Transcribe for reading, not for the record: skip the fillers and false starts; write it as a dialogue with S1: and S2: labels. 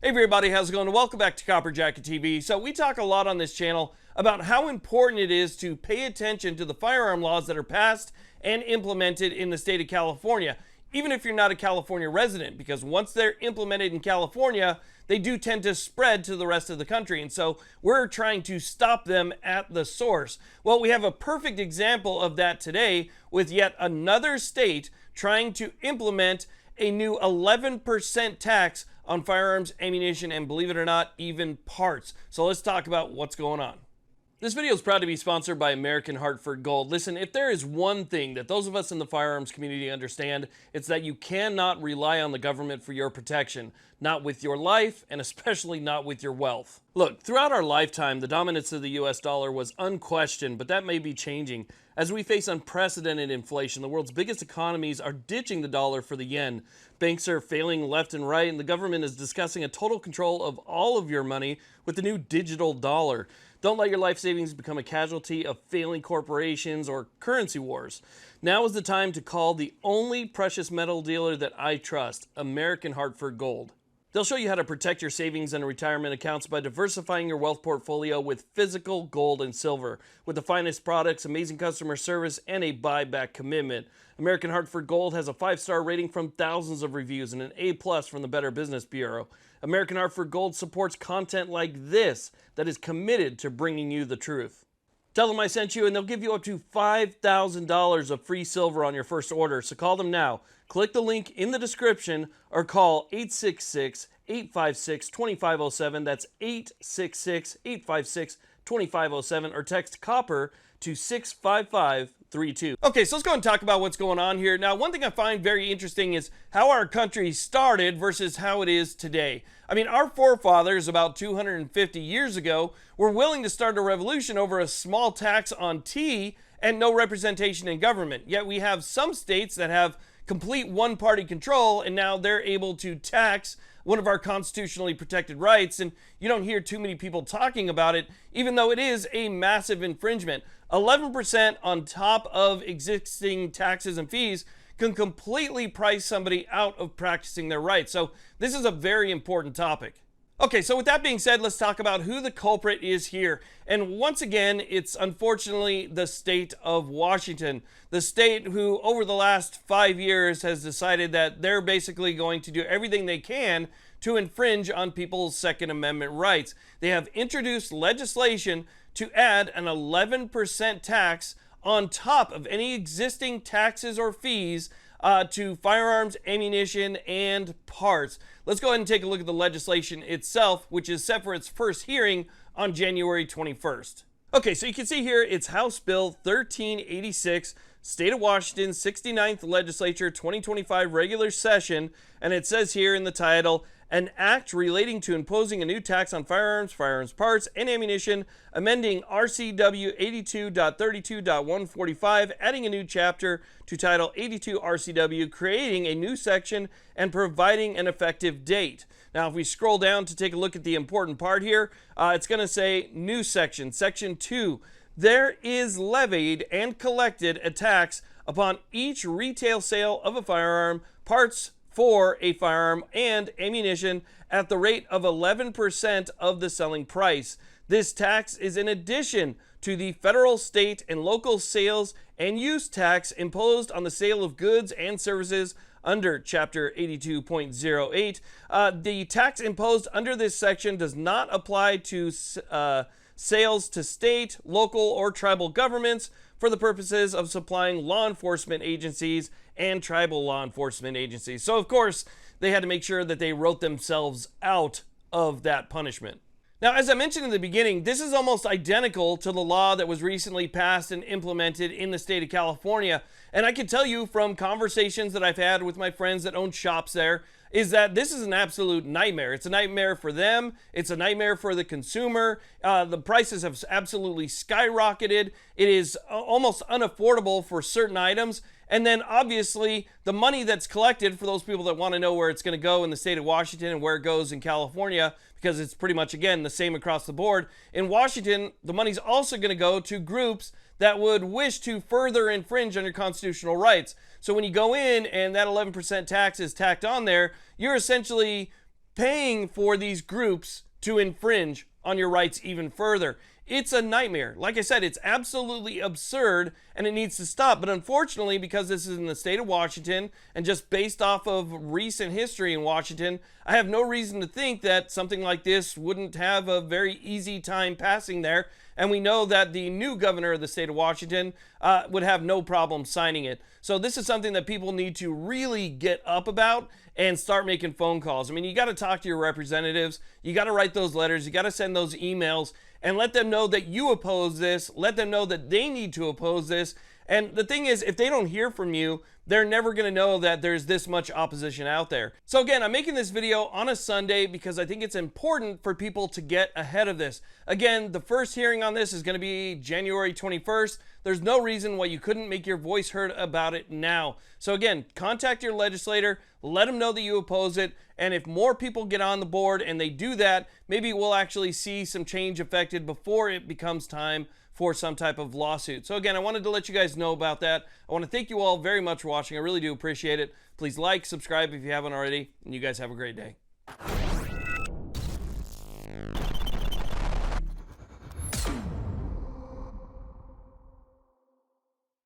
S1: Hey everybody, how's it going? Welcome back to Copper Jacket TV. So we talk a lot on this channel about how important it is to pay attention to the firearm laws that are passed and implemented in the state of California, even if you're not a California resident, because once they're implemented in California, they do tend to spread to the rest of the country. And so we're trying to stop them at the source. Well, we have a perfect example of that today with yet another state trying to implement a new 11% tax on firearms, ammunition, and believe it or not, even parts. So let's talk about what's going on. This video is proud to be sponsored by American Hartford Gold. Listen, if there is one thing that those of us in the firearms community understand, it's that you cannot rely on the government for your protection, not with your life and especially not with your wealth. Look, throughout our lifetime, the dominance of the US dollar was unquestioned, but that may be changing. As we face unprecedented inflation, the world's biggest economies are ditching the dollar for the yen. Banks are failing left and right, and the government is discussing a total control of all of your money with the new digital dollar. Don't let your life savings become a casualty of failing corporations or currency wars. Now is the time to call the only precious metal dealer that I trust, American Hartford Gold. They'll show you how to protect your savings and retirement accounts by diversifying your wealth portfolio with physical gold and silver. With the finest products, amazing customer service, and a buyback commitment, American Hartford Gold has a 5-star rating from thousands of reviews and an A+ from the Better Business Bureau. American Hartford Gold supports content like this that is committed to bringing you the truth. Tell them I sent you and they'll give you up to $5,000 of free silver on your first order, so call them now. Click the link in the description or call 866-856-2507. That's 866-856-2507 or text COPPER to 65532. Okay, so let's go and talk about what's going on here. Now, one thing I find very interesting is how our country started versus how it is today. I mean, our forefathers about 250 years ago were willing to start a revolution over a small tax on tea and no representation in government. Yet we have some states that have complete one-party control, and now they're able to tax one of our constitutionally protected rights, and you don't hear too many people talking about it, even though it is a massive infringement. 11% on top of existing taxes and fees can completely price somebody out of practicing their rights. So this is a very important topic. Okay, so with that being said, let's talk about who the culprit is here. And once again, it's unfortunately the state of Washington. The state who, over the last 5 years, has decided that they're basically going to do everything they can to infringe on people's Second Amendment rights. They have introduced legislation to add an 11% tax on top of any existing taxes or fees to firearms, ammunition, and parts. Let's go ahead and take a look at the legislation itself, which is set for its first hearing on January 21st. Okay, so you can see here it's House Bill 1386, State of Washington, 69th Legislature, 2025 regular session, and it says here in the title, an act relating to imposing a new tax on firearms, firearms parts, and ammunition, amending RCW 82.32.145, adding a new chapter to Title 82 RCW, creating a new section, and providing an effective date. Now, if we scroll down to take a look at the important part here, it's going to say new section, Section 2. There is levied and collected a tax upon each retail sale of a firearm, parts for a firearm, and ammunition at the rate of 11% of the selling price. This tax is in addition to the federal, state, and local sales and use tax imposed on the sale of goods and services under Chapter 82.08. The tax imposed under this section does not apply to sales to state, local, or tribal governments for the purposes of supplying law enforcement agencies and tribal law enforcement agencies. So, of course, they had to make sure that they wrote themselves out of that punishment. Now, as I mentioned in the beginning, this is almost identical to the law that was recently passed and implemented in the state of California. And I can tell you from conversations that I've had with my friends that own shops there, is that this is an absolute nightmare. It's a nightmare for them. It's a nightmare for the consumer. The prices have absolutely skyrocketed. It is almost unaffordable for certain items. And then obviously the money that's collected for those people that want to know where it's going to go in the state of Washington and where it goes in California, because it's pretty much, again, the same across the board. In Washington, the money's also going to go to groups that would wish to further infringe on your constitutional rights. So when you go in and that 11% tax is tacked on there, you're essentially paying for these groups to infringe on your rights even further. It's a nightmare. Like I said, it's absolutely absurd and it needs to stop. But unfortunately, because this is in the state of Washington and just based off of recent history in Washington, I have no reason to think that something like this wouldn't have a very easy time passing there. And we know that the new governor of the state of Washington would have no problem signing it. So this is something that people need to really get up about and start making phone calls. I mean, you got to talk to your representatives. You got to write those letters. You got to send those emails and let them know that you oppose this. Let them know that they need to oppose this. And the thing is, if they don't hear from you, they're never going to know that there's this much opposition out there. So again, I'm making this video on a Sunday because I think it's important for people to get ahead of this. Again, the first hearing on this is going to be January 21st. There's no reason why you couldn't make your voice heard about it now. So again, contact your legislator, let them know that you oppose it, and if more people get on the board and they do that, maybe we'll actually see some change affected before it becomes time for some type of lawsuit. So again, I wanted to let you guys know about that. I want to thank you all very much for watching. I really do appreciate it. Please like, subscribe if you haven't already, and you guys have a great day.